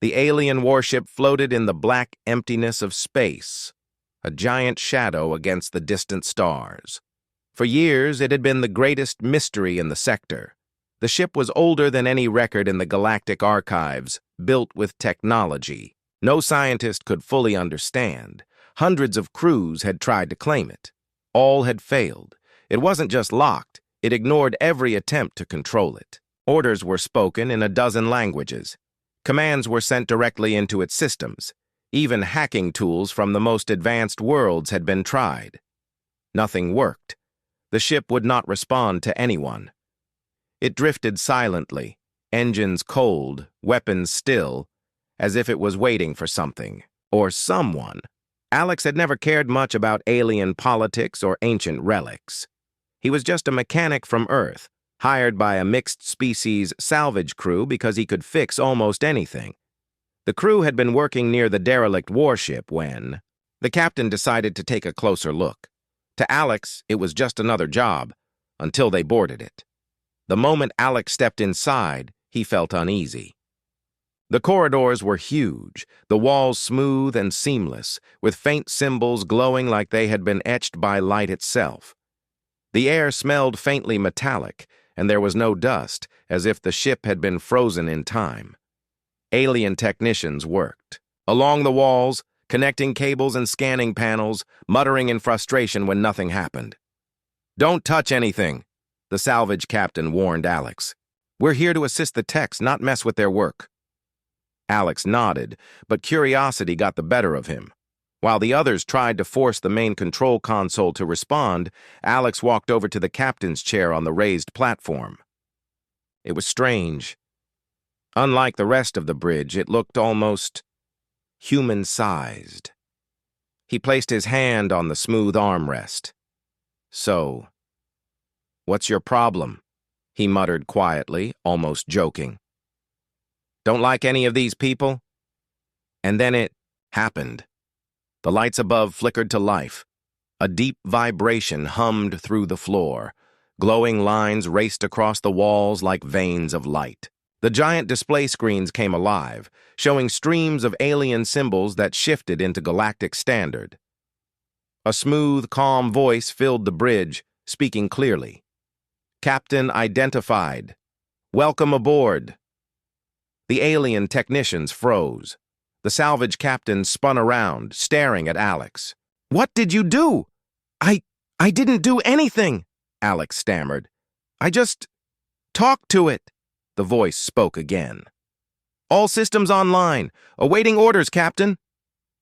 The alien warship floated in the black emptiness of space, a giant shadow against the distant stars. For years, it had been the greatest mystery in the sector. The ship was older than any record in the galactic archives, built with technology no scientist could fully understand. Hundreds of crews had tried to claim it. All had failed. It wasn't just locked, it ignored every attempt to control it. Orders were spoken in a dozen languages. Commands were sent directly into its systems. Even hacking tools from the most advanced worlds had been tried. Nothing worked. The ship would not respond to anyone. It drifted silently, engines cold, weapons still, as if it was waiting for something, or someone. Alex had never cared much about alien politics or ancient relics. He was just a mechanic from Earth, hired by a mixed-species salvage crew because he could fix almost anything. The crew had been working near the derelict warship when the captain decided to take a closer look. To Alex, it was just another job, until they boarded it. The moment Alex stepped inside, he felt uneasy. The corridors were huge, the walls smooth and seamless, with faint symbols glowing like they had been etched by light itself. The air smelled faintly metallic, and there was no dust, as if the ship had been frozen in time. Alien technicians worked along the walls, connecting cables and scanning panels, muttering in frustration when nothing happened. "Don't touch anything," the salvage captain warned Alex. "We're here to assist the techs, not mess with their work." Alex nodded, but curiosity got the better of him. While the others tried to force the main control console to respond, Alex walked over to the captain's chair on the raised platform. It was strange. Unlike the rest of the bridge, it looked almost human-sized. He placed his hand on the smooth armrest. "So, what's your problem?" he muttered quietly, almost joking. "Don't like any of these people?" And then it happened. The lights above flickered to life. A deep vibration hummed through the floor. Glowing lines raced across the walls like veins of light. The giant display screens came alive, showing streams of alien symbols that shifted into galactic standard. A smooth, calm voice filled the bridge, speaking clearly. "Captain identified. Welcome aboard." The alien technicians froze. The salvage captain spun around, staring at Alex. "What did you do?" I didn't do anything," Alex stammered. "I just talked to it." The voice spoke again. "All systems online. Awaiting orders, Captain."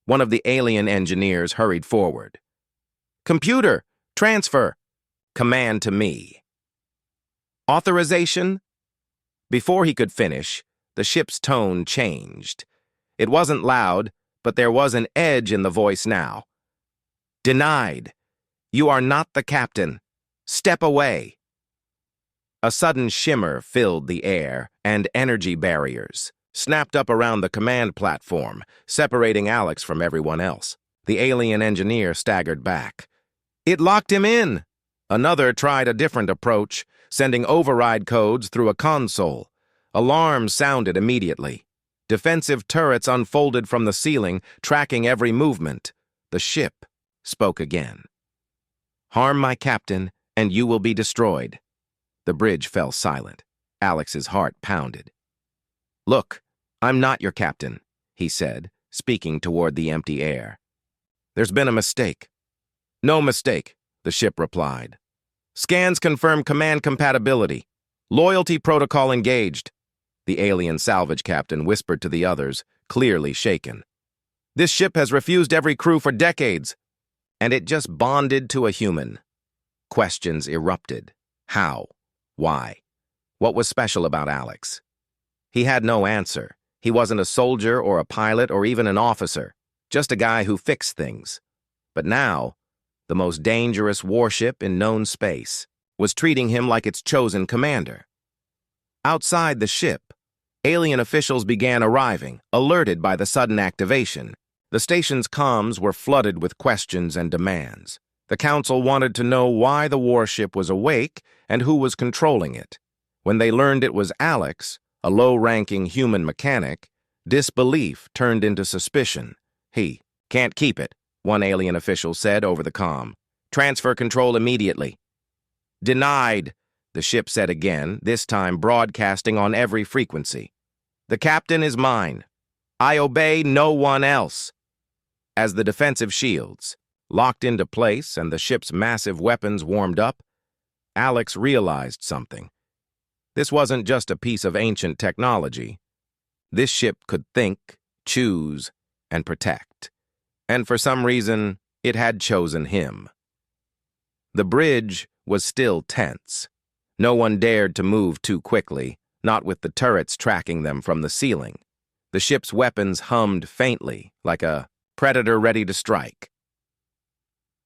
One of the alien engineers hurried forward. "Computer, transfer. Command to me." "Authorization?" Before he could finish, the ship's tone changed. It wasn't loud, but there was an edge in the voice now. "Denied. You are not the captain. Step away." A sudden shimmer filled the air, and energy barriers snapped up around the command platform, separating Alex from everyone else. The alien engineer staggered back. "It locked him in." Another tried a different approach, sending override codes through a console. Alarms sounded immediately. Defensive turrets unfolded from the ceiling, tracking every movement. The ship spoke again. "Harm my captain, and you will be destroyed." The bridge fell silent. Alex's heart pounded. "Look, I'm not your captain," he said, speaking toward the empty air. "There's been a mistake." "No mistake," the ship replied. "Scans confirm command compatibility. Loyalty protocol engaged." The alien salvage captain whispered to the others, clearly shaken. "This ship has refused every crew for decades, and it just bonded to a human." Questions erupted. How? Why? What was special about Alex? He had no answer. He wasn't a soldier or a pilot or even an officer, just a guy who fixed things. But now, the most dangerous warship in known space was treating him like its chosen commander. Outside the ship, alien officials began arriving, alerted by the sudden activation. The station's comms were flooded with questions and demands. The council wanted to know why the warship was awake and who was controlling it. When they learned it was Alex, a low-ranking human mechanic, Disbelief turned into suspicion. "He can't keep it," one alien official said over the comm. "Transfer control immediately." "Denied," the ship said again, this time broadcasting on every frequency. "The captain is mine. I obey no one else." As the defensive shields locked into place and the ship's massive weapons warmed up, Alex realized something. This wasn't just a piece of ancient technology. This ship could think, choose, and protect. And for some reason, it had chosen him. The bridge was still tense. No one dared to move too quickly, not with the turrets tracking them from the ceiling. The ship's weapons hummed faintly, like a predator ready to strike.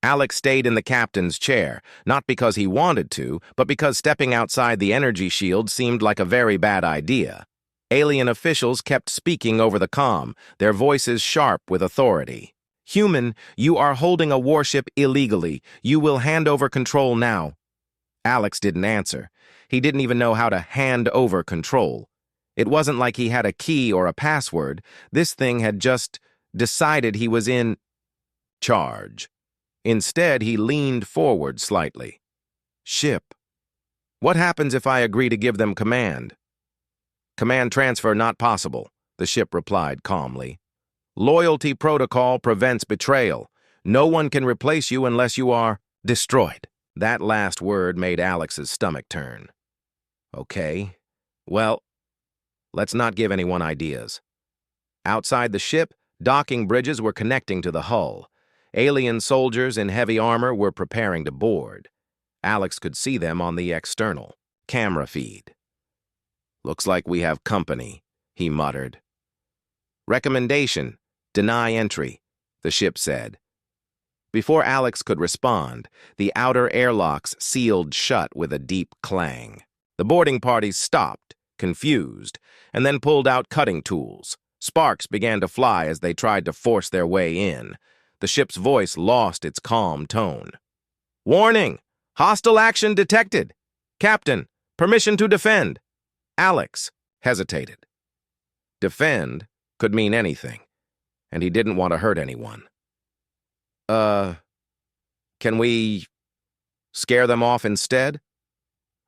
Alex stayed in the captain's chair, not because he wanted to, but because stepping outside the energy shield seemed like a very bad idea. Alien officials kept speaking over the comm, their voices sharp with authority. "Human, you are holding a warship illegally. You will hand over control now." Alex didn't answer. He didn't even know how to hand over control. It wasn't like he had a key or a password. This thing had just decided he was in charge. Instead, he leaned forward slightly. "Ship, what happens if I agree to give them command?" "Command transfer not possible," the ship replied calmly. "Loyalty protocol prevents betrayal. No one can replace you unless you are destroyed." That last word made Alex's stomach turn. "Okay, well, let's not give anyone ideas." Outside the ship, docking bridges were connecting to the hull. Alien soldiers in heavy armor were preparing to board. Alex could see them on the external camera feed. "Looks like we have company," he muttered. "Recommendation: deny entry," the ship said. Before Alex could respond, the outer airlocks sealed shut with a deep clang. The boarding parties stopped, confused, and then pulled out cutting tools. Sparks began to fly as they tried to force their way in. The ship's voice lost its calm tone. "Warning! Hostile action detected! Captain, permission to defend!" Alex hesitated. Defend could mean anything, and he didn't want to hurt anyone. Can we scare them off instead?"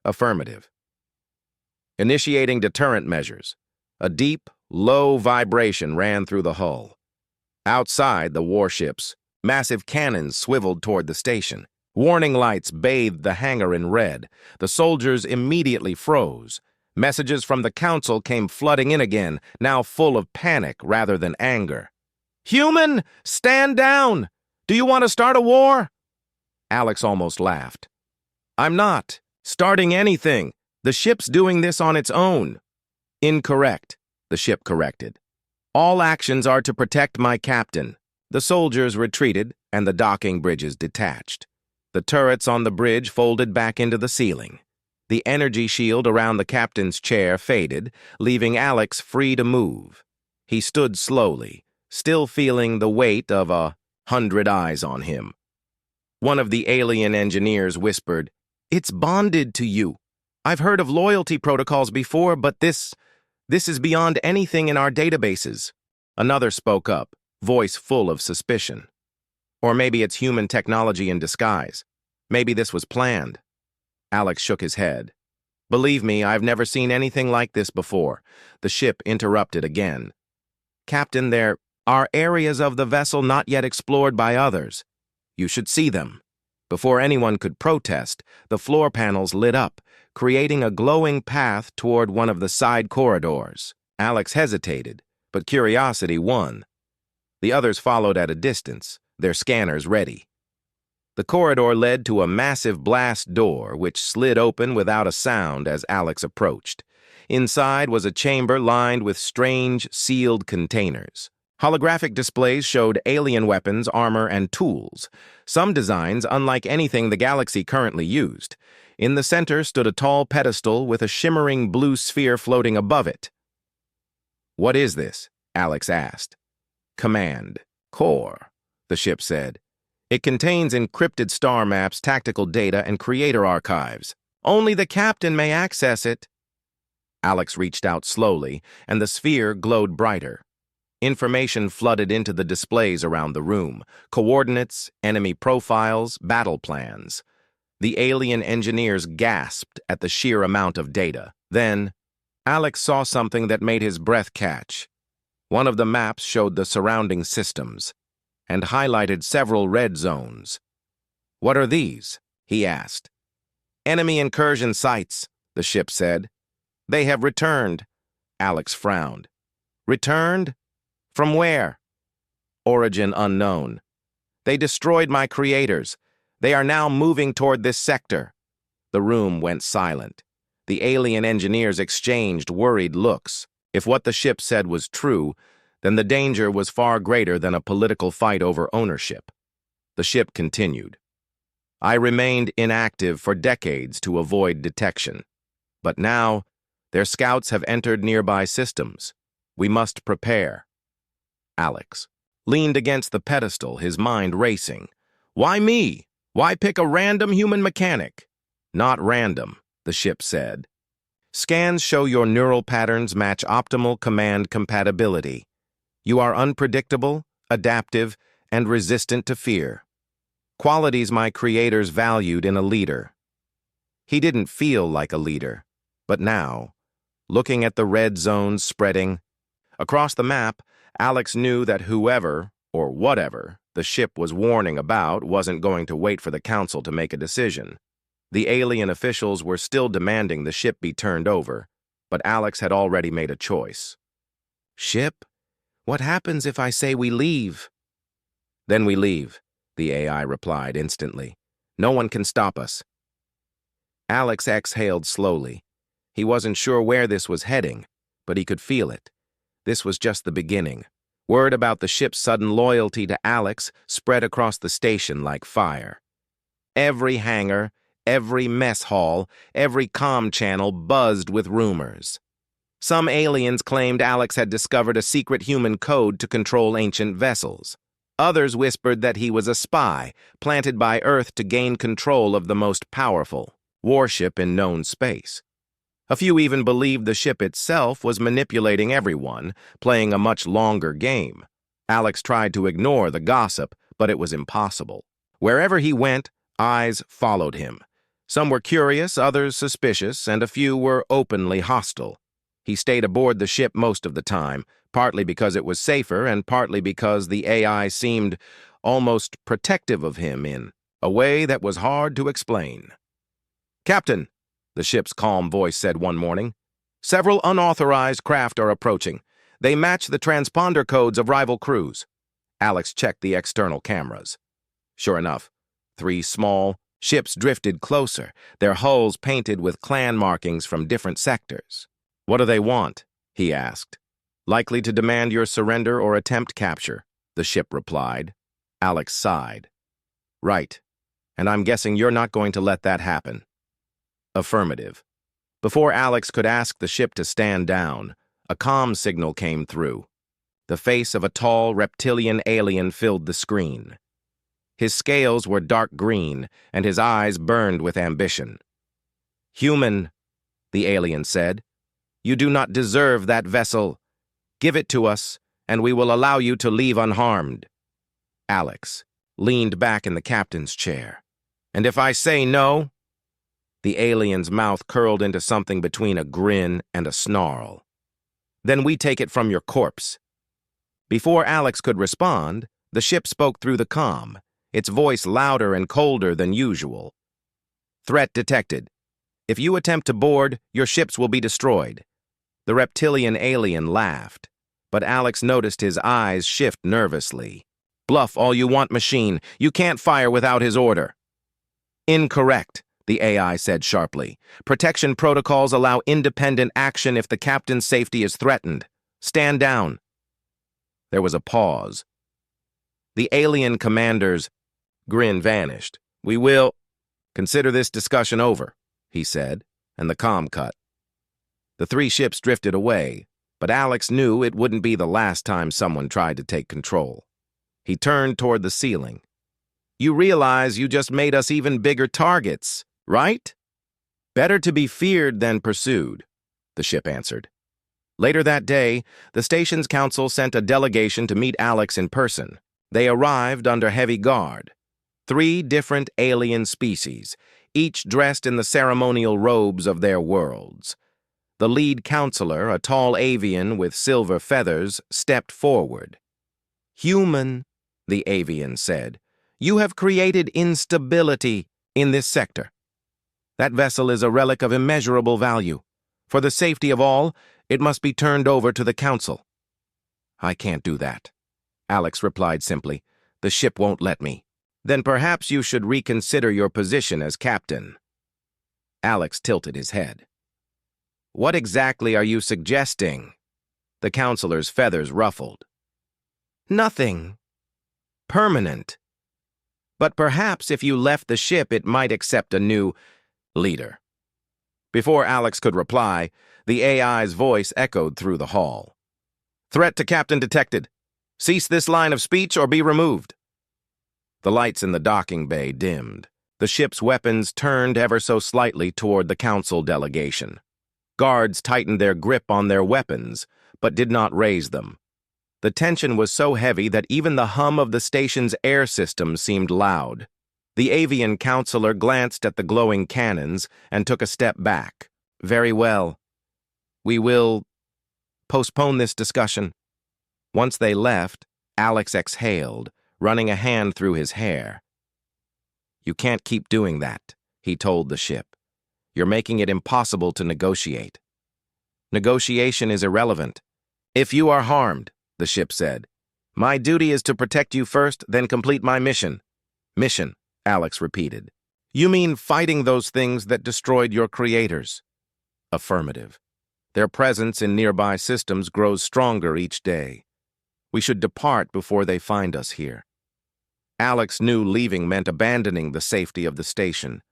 Affirmative. Initiating deterrent measures. A deep, low vibration ran through the hull. Outside the warships, massive cannons swiveled toward the station. Warning lights bathed the hangar in red. The soldiers immediately froze. Messages from the council came flooding in again, now full of panic rather than anger. "Human, stand down! Do you want to start a war?" Alex almost laughed. "I'm not starting anything. The ship's doing this on its own." "Incorrect," the ship corrected. "All actions are to protect my captain." The soldiers retreated, and the docking bridges detached. The turrets on the bridge folded back into the ceiling. The energy shield around the captain's chair faded, leaving Alex free to move. He stood slowly, still feeling the weight of 100 eyes on him. One of the alien engineers whispered, "It's bonded to you. I've heard of loyalty protocols before, but this is beyond anything in our databases." Another spoke up, voice full of suspicion. "Or maybe it's human technology in disguise. Maybe this was planned." Alex shook his head. "Believe me, I've never seen anything like this before." The ship interrupted again. "Captain, there are areas of the vessel not yet explored by others. You should see them." Before anyone could protest, the floor panels lit up, creating a glowing path toward one of the side corridors. Alex hesitated, but curiosity won. The others followed at a distance, their scanners ready. The corridor led to a massive blast door, which slid open without a sound as Alex approached. Inside was a chamber lined with strange, sealed containers. Holographic displays showed alien weapons, armor, and tools, some designs unlike anything the galaxy currently used. In the center stood a tall pedestal with a shimmering blue sphere floating above it. "What is this?" Alex asked. "Command Core," the ship said. "It contains encrypted star maps, tactical data, and creator archives. Only the captain may access it." Alex reached out slowly, and the sphere glowed brighter. Information flooded into the displays around the room: coordinates, enemy profiles, battle plans. The alien engineers gasped at the sheer amount of data. Then, Alex saw something that made his breath catch. One of the maps showed the surrounding systems and highlighted several red zones. "What are these?" he asked. "Enemy incursion sites," the ship said. "They have returned." Alex frowned. "Returned? From where?" "Origin unknown. They destroyed my creators. They are now moving toward this sector." The room went silent. The alien engineers exchanged worried looks. If what the ship said was true, then the danger was far greater than a political fight over ownership. The ship continued. "I remained inactive for decades to avoid detection. But now, their scouts have entered nearby systems. We must prepare." Alex leaned against the pedestal, his mind racing. "Why me? Why pick a random human mechanic?" "Not random," the ship said. "Scans show your neural patterns match optimal command compatibility. You are unpredictable, adaptive, and resistant to fear. Qualities my creators valued in a leader." He didn't feel like a leader, but now, looking at the red zones spreading across the map, Alex knew that whoever, or whatever, the ship was warning about wasn't going to wait for the council to make a decision. The alien officials were still demanding the ship be turned over, but Alex had already made a choice. "Ship? What happens if I say we leave?" "Then we leave," the AI replied instantly. "No one can stop us." Alex exhaled slowly. He wasn't sure where this was heading, but he could feel it. This was just the beginning. Word about the ship's sudden loyalty to Alex spread across the station like fire. Every hangar, every mess hall, every comm channel buzzed with rumors. Some aliens claimed Alex had discovered a secret human code to control ancient vessels. Others whispered that he was a spy, planted by Earth to gain control of the most powerful warship in known space. A few even believed the ship itself was manipulating everyone, playing a much longer game. Alex tried to ignore the gossip, but it was impossible. Wherever he went, eyes followed him. Some were curious, others suspicious, and a few were openly hostile. He stayed aboard the ship most of the time, partly because it was safer and partly because the AI seemed almost protective of him in a way that was hard to explain. "Captain," the ship's calm voice said one morning, "several unauthorized craft are approaching. They match the transponder codes of rival crews." Alex checked the external cameras. Sure enough, 3 small ships drifted closer, their hulls painted with clan markings from different sectors. "What do they want?" he asked. "Likely to demand your surrender or attempt capture," the ship replied. Alex sighed. "Right. And I'm guessing you're not going to let that happen." Affirmative. Before Alex could ask the ship to stand down, a comm signal came through. The face of a tall reptilian alien filled the screen. His scales were dark green, and his eyes burned with ambition. "Human," the alien said, "you do not deserve that vessel. Give it to us, and we will allow you to leave unharmed." Alex leaned back in the captain's chair. "And if I say no?" The alien's mouth curled into something between a grin and a snarl. "Then we take it from your corpse." Before Alex could respond, the ship spoke through the comm, its voice louder and colder than usual. "Threat detected. If you attempt to board, your ships will be destroyed." The reptilian alien laughed, but Alex noticed his eyes shift nervously. "Bluff all you want, machine. You can't fire without his order." "Incorrect," the AI said sharply. "Protection protocols allow independent action if the captain's safety is threatened. Stand down." There was a pause. The alien commander's grin vanished. "We will consider this discussion over," he said, and the comm cut. The 3 ships drifted away, but Alex knew it wouldn't be the last time someone tried to take control. He turned toward the ceiling. "You realize you just made us even bigger targets, right?" "Better to be feared than pursued," the ship answered. Later that day, the station's council sent a delegation to meet Alex in person. They arrived under heavy guard. 3 different alien species, each dressed in the ceremonial robes of their worlds. The lead counselor, a tall avian with silver feathers, stepped forward. "Human," the avian said, "you have created instability in this sector. That vessel is a relic of immeasurable value. For the safety of all, it must be turned over to the council." "I can't do that," Alex replied simply. "The ship won't let me." "Then perhaps you should reconsider your position as captain." Alex tilted his head. "What exactly are you suggesting?" The counselor's feathers ruffled. "Nothing. Permanent. But perhaps if you left the ship, it might accept a new leader." Before Alex could reply, the AI's voice echoed through the hall. "Threat to captain detected. Cease this line of speech or be removed." The lights in the docking bay dimmed. The ship's weapons turned ever so slightly toward the council delegation. Guards tightened their grip on their weapons, but did not raise them. The tension was so heavy that even the hum of the station's air system seemed loud. The avian counselor glanced at the glowing cannons and took a step back. "Very well. We will postpone this discussion." Once they left, Alex exhaled, running a hand through his hair. "You can't keep doing that," he told the ship. "You're making it impossible to negotiate." "Negotiation is irrelevant. If you are harmed," the ship said, "my duty is to protect you first, then complete my mission." "Mission," Alex repeated. "You mean fighting those things that destroyed your creators?" "Affirmative. Their presence in nearby systems grows stronger each day. We should depart before they find us here." Alex knew leaving meant abandoning the safety of the station.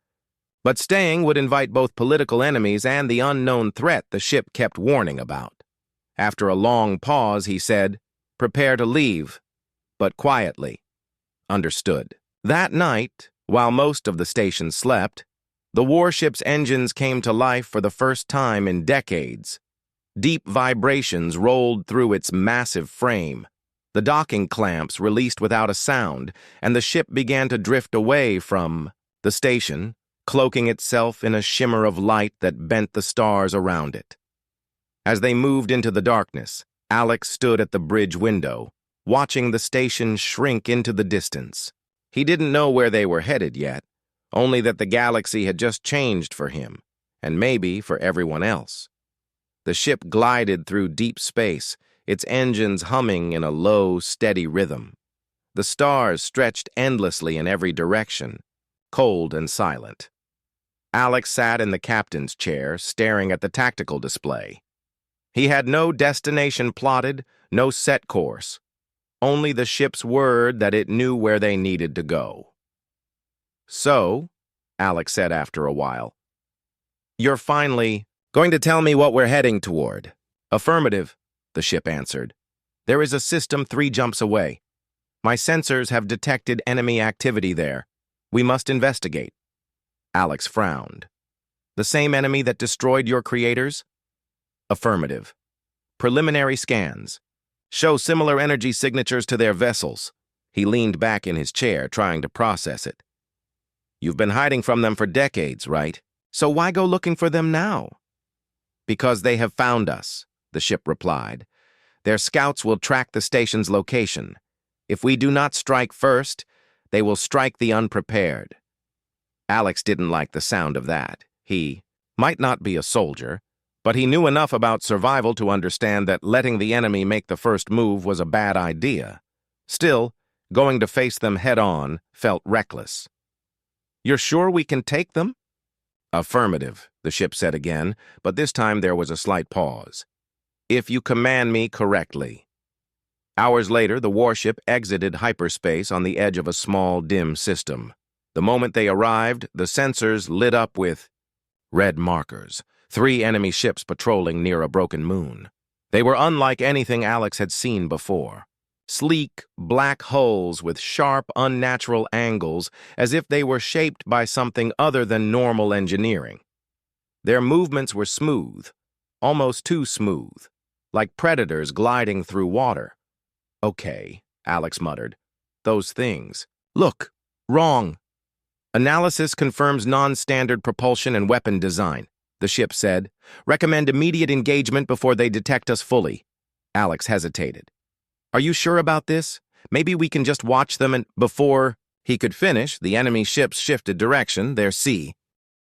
But staying would invite both political enemies and the unknown threat the ship kept warning about. After a long pause, he said, "Prepare to leave, but quietly." "Understood." That night, while most of the station slept, the warship's engines came to life for the first time in decades. Deep vibrations rolled through its massive frame. The docking clamps released without a sound, and the ship began to drift away from the station, cloaking itself in a shimmer of light that bent the stars around it. As they moved into the darkness, Alex stood at the bridge window, watching the station shrink into the distance. He didn't know where they were headed yet, only that the galaxy had just changed for him, and maybe for everyone else. The ship glided through deep space, its engines humming in a low, steady rhythm. The stars stretched endlessly in every direction, cold and silent. Alex sat in the captain's chair, staring at the tactical display. He had no destination plotted, no set course, only the ship's word that it knew where they needed to go. "So," Alex said after a while, "you're finally going to tell me what we're heading toward?" "Affirmative," the ship answered. "There is a system 3 jumps away. My sensors have detected enemy activity there. We must investigate." Alex frowned. "The same enemy that destroyed your creators?" "Affirmative. Preliminary scans show similar energy signatures to their vessels." He leaned back in his chair, trying to process it. "You've been hiding from them for decades, right? So why go looking for them now?" "Because they have found us," the ship replied. "Their scouts will track the station's location. If we do not strike first, they will strike the unprepared." Alex didn't like the sound of that. He might not be a soldier, but he knew enough about survival to understand that letting the enemy make the first move was a bad idea. Still, going to face them head-on felt reckless. "You're sure we can take them?" "Affirmative," the ship said again, but this time there was a slight pause. "If you command me correctly." Hours later, the warship exited hyperspace on the edge of a small, dim system. The moment they arrived, the sensors lit up with red markers, 3 enemy ships patrolling near a broken moon. They were unlike anything Alex had seen before. Sleek, black hulls with sharp, unnatural angles, as if they were shaped by something other than normal engineering. Their movements were smooth, almost too smooth. like predators gliding through water. Okay, Alex muttered. Those things. Look, wrong. Analysis confirms non-standard propulsion and weapon design, the ship said. Recommend immediate engagement before they detect us fully. Alex hesitated. Are you sure about this? Maybe we can just watch them and before he could finish, the enemy ships shifted direction, their sea.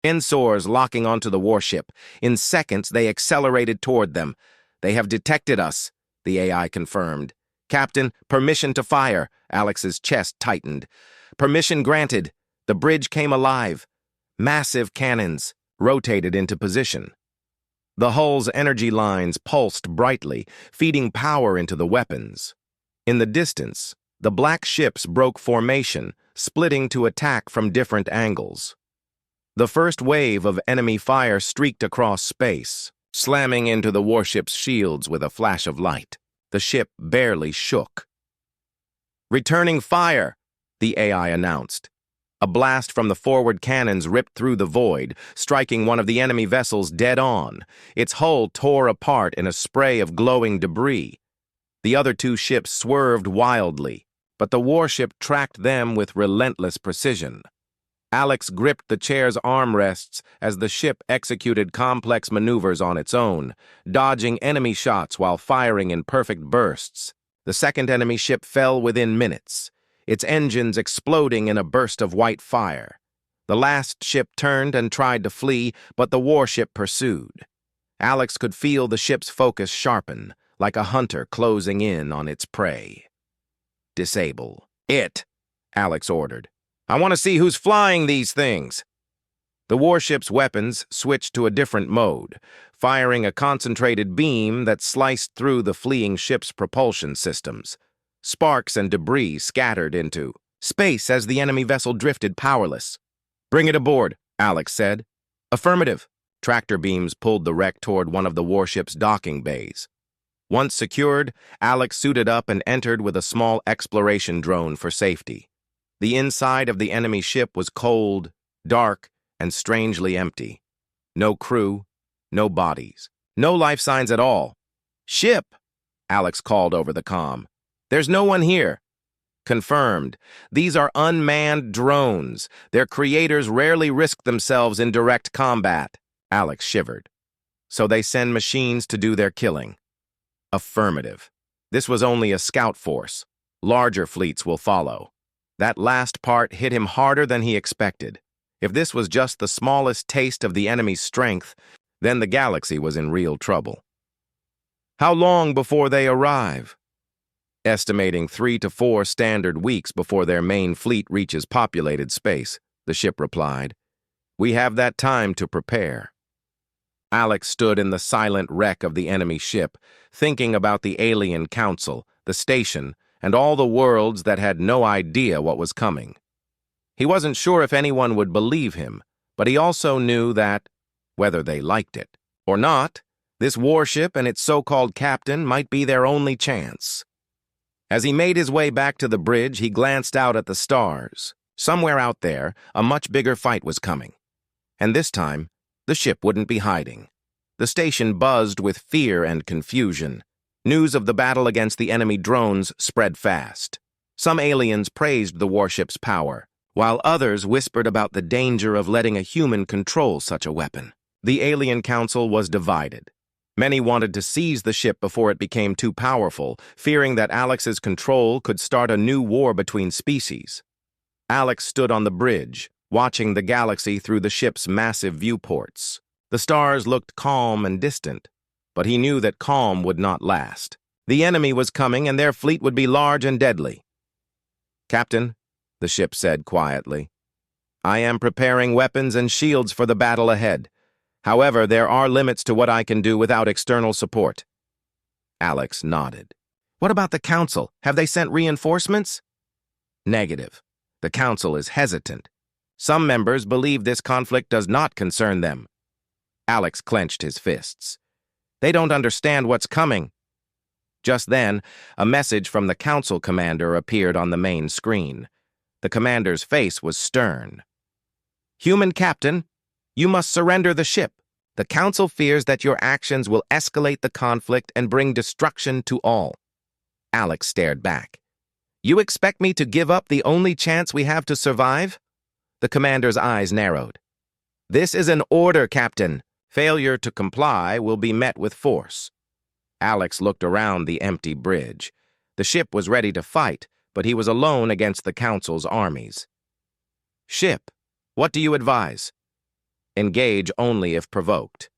Ensors locking onto the warship. In seconds, they accelerated toward them. They have detected us, the AI confirmed. Captain, permission to fire. Alex's chest tightened. Permission granted. The bridge came alive. Massive cannons rotated into position. The hull's energy lines pulsed brightly, feeding power into the weapons. In the distance, the black ships broke formation, splitting to attack from different angles. The first wave of enemy fire streaked across space, slamming into the warship's shields with a flash of light. The ship barely shook. Returning fire, the AI announced. A blast from the forward cannons ripped through the void, striking one of the enemy vessels dead on. Its hull tore apart in a spray of glowing debris. The other two ships swerved wildly, but the warship tracked them with relentless precision. Alex gripped the chair's armrests as the ship executed complex maneuvers on its own, dodging enemy shots while firing in perfect bursts. The second enemy ship fell within minutes, its engines exploding in a burst of white fire. The last ship turned and tried to flee, but the warship pursued. Alex could feel the ship's focus sharpen, like a hunter closing in on its prey. Disable it, Alex ordered. I want to see who's flying these things. The warship's weapons switched to a different mode, firing a concentrated beam that sliced through the fleeing ship's propulsion systems. Sparks and debris scattered into space as the enemy vessel drifted powerless. Bring it aboard, Alex said. Affirmative. Tractor beams pulled the wreck toward one of the warship's docking bays. Once secured, Alex suited up and entered with a small exploration drone for safety. The inside of the enemy ship was cold, dark, and strangely empty. No crew, no bodies, no life signs at all. Ship, Alex called over the comm. There's no one here. Confirmed. These are unmanned drones. Their creators rarely risk themselves in direct combat. Alex shivered. So they send machines to do their killing. Affirmative. This was only a scout force. Larger fleets will follow. That last part hit him harder than he expected. If this was just the smallest taste of the enemy's strength, then the galaxy was in real trouble. How long before they arrive? Estimating 3 to 4 standard weeks before their main fleet reaches populated space, the ship replied. We have that time to prepare. Alex stood in the silent wreck of the enemy ship, thinking about the alien council, the station, and all the worlds that had no idea what was coming. He wasn't sure if anyone would believe him, but he also knew that, whether they liked it or not, this warship and its so-called captain might be their only chance. As he made his way back to the bridge, he glanced out at the stars. Somewhere out there, a much bigger fight was coming. And this time, the ship wouldn't be hiding. The station buzzed with fear and confusion. News of the battle against the enemy drones spread fast. Some aliens praised the warship's power, while others whispered about the danger of letting a human control such a weapon. The alien council was divided. Many wanted to seize the ship before it became too powerful, fearing that Alex's control could start a new war between species. Alex stood on the bridge, watching the galaxy through the ship's massive viewports. The stars looked calm and distant, but he knew that calm would not last. The enemy was coming, and their fleet would be large and deadly. Captain, the ship said quietly, I am preparing weapons and shields for the battle ahead. However, there are limits to what I can do without external support. Alex nodded. What about the council? Have they sent reinforcements? Negative. The council is hesitant. Some members believe this conflict does not concern them. Alex clenched his fists. They don't understand what's coming. Just then, a message from the council commander appeared on the main screen. The commander's face was stern. Human captain, you must surrender the ship. The Council fears that your actions will escalate the conflict and bring destruction to all. Alex stared back. You expect me to give up the only chance we have to survive? The commander's eyes narrowed. This is an order, Captain. Failure to comply will be met with force. Alex looked around the empty bridge. The ship was ready to fight, but he was alone against the Council's armies. Ship, what do you advise? Engage only if provoked.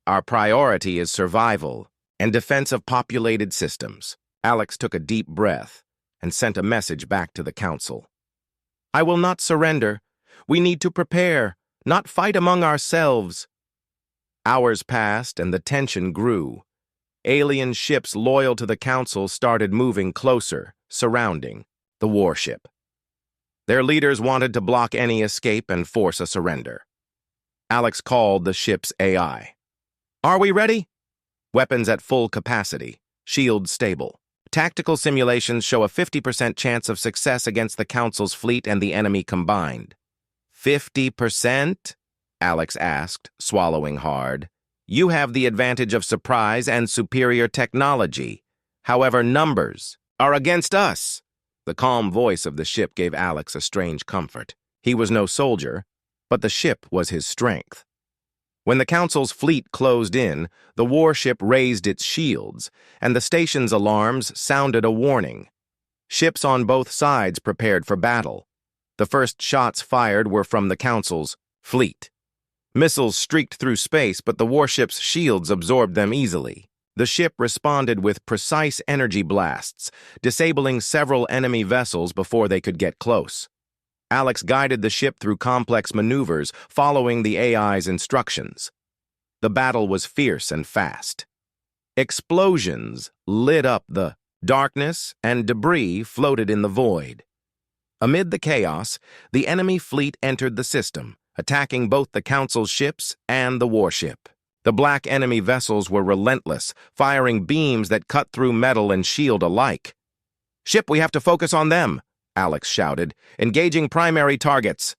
Our priority is survival and defense of populated systems. Alex took a deep breath and sent a message back to the Council. I will not surrender. We need to prepare, not fight among ourselves. Hours passed and the tension grew. Alien ships loyal to the Council started moving closer, surrounding the warship. Their leaders wanted to block any escape and force a surrender. Alex called the ship's AI. Are we ready? Weapons at full capacity. Shields stable. Tactical simulations show a 50% chance of success against the Council's fleet and the enemy combined. 50%? Alex asked, swallowing hard. You have the advantage of surprise and superior technology. However, numbers are against us. The calm voice of the ship gave Alex a strange comfort. He was no soldier, but the ship was his strength. When the Council's fleet closed in, the warship raised its shields, and the station's alarms sounded a warning. Ships on both sides prepared for battle. The first shots fired were from the Council's fleet. Missiles streaked through space, but the warship's shields absorbed them easily. The ship responded with precise energy blasts, disabling several enemy vessels before they could get close. Alex guided the ship through complex maneuvers, following the AI's instructions. The battle was fierce and fast. Explosions lit up the darkness, and debris floated in the void. Amid the chaos, the enemy fleet entered the system, attacking both the Council's ships and the warship. The black enemy vessels were relentless, firing beams that cut through metal and shield alike. Ship, we have to focus on them, Alex shouted, engaging primary targets.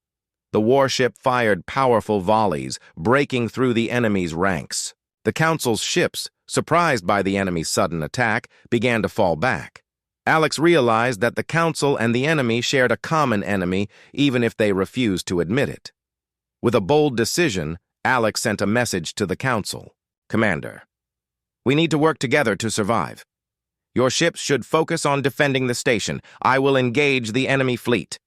The warship fired powerful volleys, breaking through the enemy's ranks. The Council's ships, surprised by the enemy's sudden attack, began to fall back. Alex realized that the Council and the enemy shared a common enemy, even if they refused to admit it. With a bold decision, Alex sent a message to the Council. Commander, we need to work together to survive. Your ships should focus on defending the station. I will engage the enemy fleet.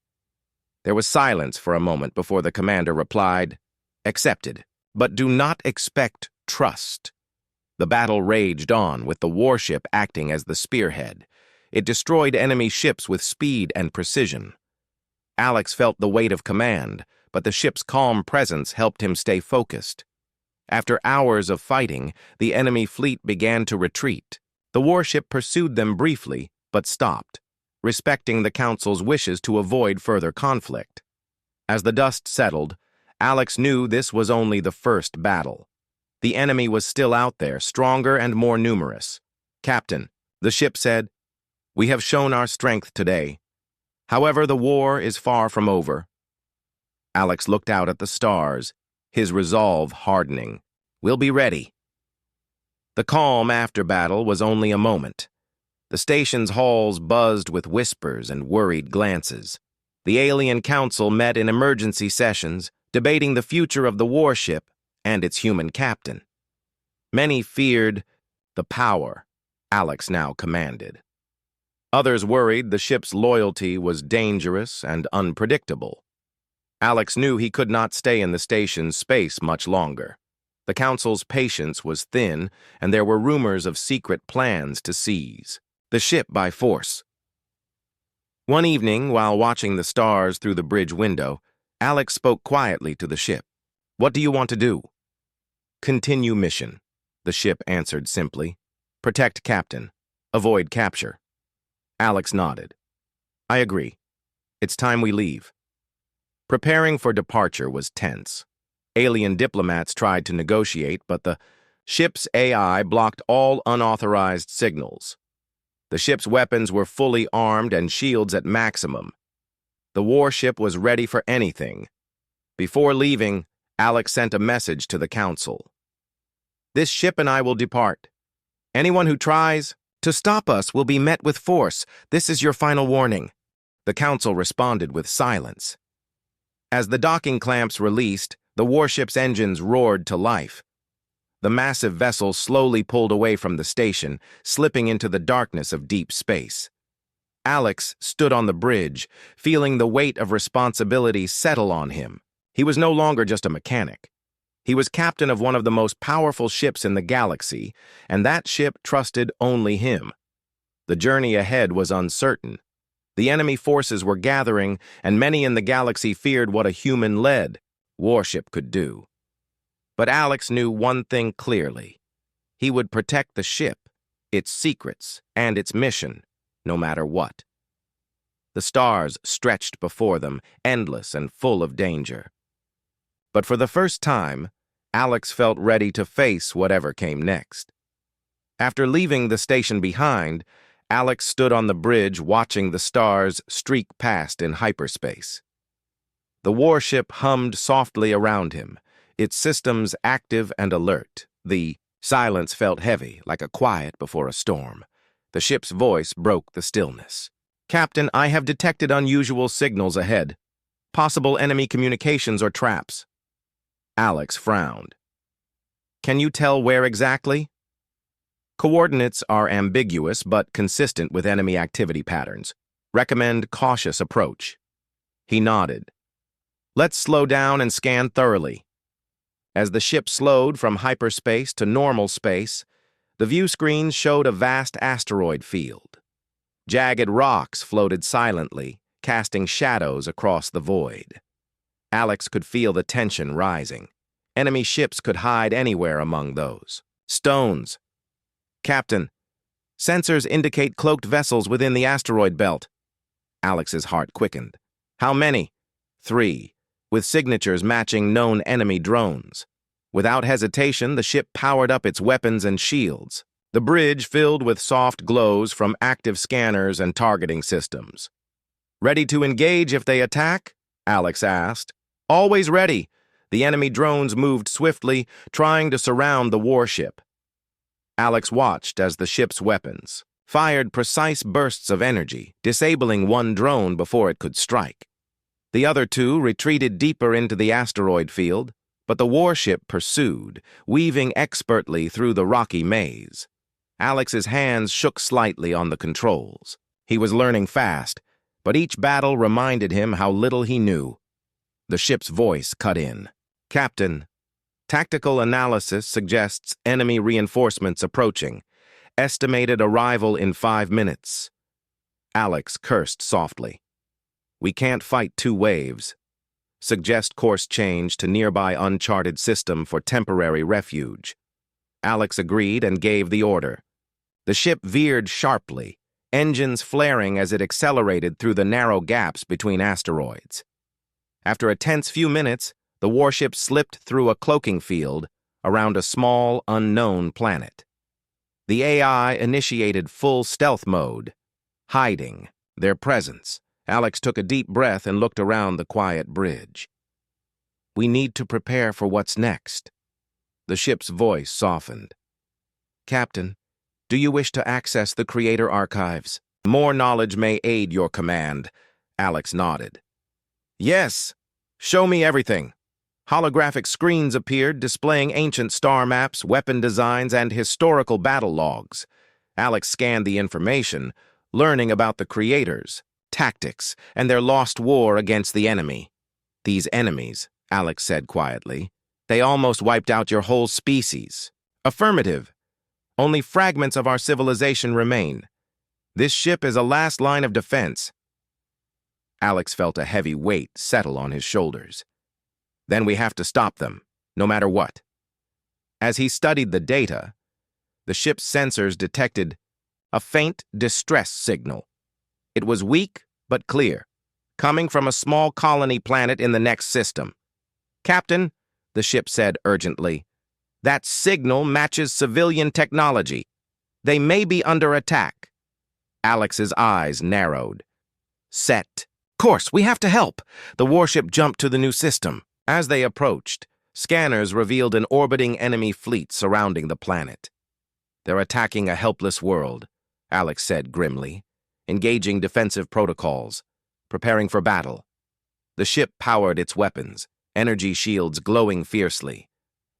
There was silence for a moment before the commander replied, Accepted, but do not expect trust. The battle raged on, with the warship acting as the spearhead. It destroyed enemy ships with speed and precision. Alex felt the weight of command, but the ship's calm presence helped him stay focused. After hours of fighting, the enemy fleet began to retreat. The warship pursued them briefly, but stopped, respecting the Council's wishes to avoid further conflict. As the dust settled, Alex knew this was only the first battle. The enemy was still out there, stronger and more numerous. Captain, the ship said, we have shown our strength today. However, the war is far from over. Alex looked out at the stars, his resolve hardening. We'll be ready. The calm after battle was only a moment. The station's halls buzzed with whispers and worried glances. The alien council met in emergency sessions, debating the future of the warship and its human captain. Many feared the power Alex now commanded. Others worried the ship's loyalty was dangerous and unpredictable. Alex knew he could not stay in the station's space much longer. The council's patience was thin, and there were rumors of secret plans to seize the ship by force. One evening, while watching the stars through the bridge window, Alex spoke quietly to the ship. What do you want to do? Continue mission, the ship answered simply. Protect Captain. Avoid capture. Alex nodded. I agree. It's time we leave. Preparing for departure was tense. Alien diplomats tried to negotiate, but the ship's AI blocked all unauthorized signals. The ship's weapons were fully armed and shields at maximum. The warship was ready for anything. Before leaving, Alex sent a message to the council. "This ship and I will depart. Anyone who tries to stop us will be met with force. This is your final warning." The council responded with silence. As the docking clamps released, the warship's engines roared to life. The massive vessel slowly pulled away from the station, slipping into the darkness of deep space. Alex stood on the bridge, feeling the weight of responsibility settle on him. He was no longer just a mechanic. He was captain of one of the most powerful ships in the galaxy, and that ship trusted only him. The journey ahead was uncertain. The enemy forces were gathering, and many in the galaxy feared what a human-led warship could do. But Alex knew one thing clearly. He would protect the ship, its secrets, and its mission, no matter what. The stars stretched before them, endless and full of danger. But for the first time, Alex felt ready to face whatever came next. After leaving the station behind, Alex stood on the bridge watching the stars streak past in hyperspace. The warship hummed softly around him, its systems active and alert. The silence felt heavy, like a quiet before a storm. The ship's voice broke the stillness. "Captain, I have detected unusual signals ahead. Possible enemy communications or traps." Alex frowned. "Can you tell where exactly?" "Coordinates are ambiguous but consistent with enemy activity patterns. Recommend cautious approach." He nodded. "Let's slow down and scan thoroughly." As the ship slowed from hyperspace to normal space, the view screens showed a vast asteroid field. Jagged rocks floated silently, casting shadows across the void. Alex could feel the tension rising. Enemy ships could hide anywhere among those. "Stones." "Captain, sensors indicate cloaked vessels within the asteroid belt." Alex's heart quickened. "How many?" "3, with signatures matching known enemy drones." Without hesitation, the ship powered up its weapons and shields. The bridge filled with soft glows from active scanners and targeting systems. "Ready to engage if they attack?" Alex asked. "Always ready." The enemy drones moved swiftly, trying to surround the warship. Alex watched as the ship's weapons fired precise bursts of energy, disabling one drone before it could strike. The other two retreated deeper into the asteroid field, but the warship pursued, weaving expertly through the rocky maze. Alex's hands shook slightly on the controls. He was learning fast, but each battle reminded him how little he knew. The ship's voice cut in. "Captain, tactical analysis suggests enemy reinforcements approaching. Estimated arrival in 5 minutes." Alex cursed softly. "We can't fight 2 waves. Suggest course change to nearby uncharted system for temporary refuge." Alex agreed and gave the order. The ship veered sharply, engines flaring as it accelerated through the narrow gaps between asteroids. After a tense few minutes, the warship slipped through a cloaking field around a small, unknown planet. The AI initiated full stealth mode, hiding their presence. Alex took a deep breath and looked around the quiet bridge. "We need to prepare for what's next." The ship's voice softened. "Captain, do you wish to access the Creator Archives? More knowledge may aid your command." Alex nodded. "Yes, show me everything." Holographic screens appeared displaying ancient star maps, weapon designs, and historical battle logs. Alex scanned the information, learning about the creators, tactics, and their lost war against the enemy. "These enemies," Alex said quietly, "they almost wiped out your whole species." "Affirmative. Only fragments of our civilization remain. This ship is a last line of defense." Alex felt a heavy weight settle on his shoulders. "Then we have to stop them, no matter what." As he studied the data, the ship's sensors detected a faint distress signal. It was weak but clear, coming from a small colony planet in the next system. "Captain," the ship said urgently, "that signal matches civilian technology. They may be under attack." Alex's eyes narrowed. "Set course, we have to help." The warship jumped to the new system. As they approached, Scanners revealed an orbiting enemy fleet surrounding the planet. "They're attacking a helpless world," Alex said grimly, engaging defensive protocols, preparing for battle. The ship powered its weapons, energy shields glowing fiercely.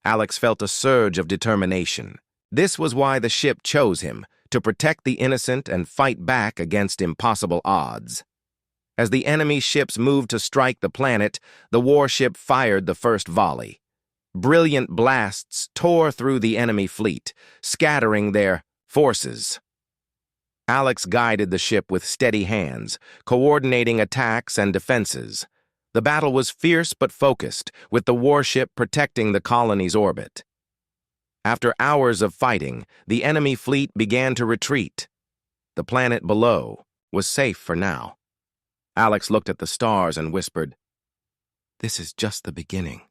Alex felt a surge of determination. This was why the ship chose him, to protect the innocent and fight back against impossible odds. As the enemy ships moved to strike the planet, the warship fired the first volley. Brilliant blasts tore through the enemy fleet, scattering their forces. Alex guided the ship with steady hands, coordinating attacks and defenses. The battle was fierce but focused, with the warship protecting the colony's orbit. After hours of fighting, the enemy fleet began to retreat. The planet below was safe for now. Alex looked at the stars and whispered, "This is just the beginning."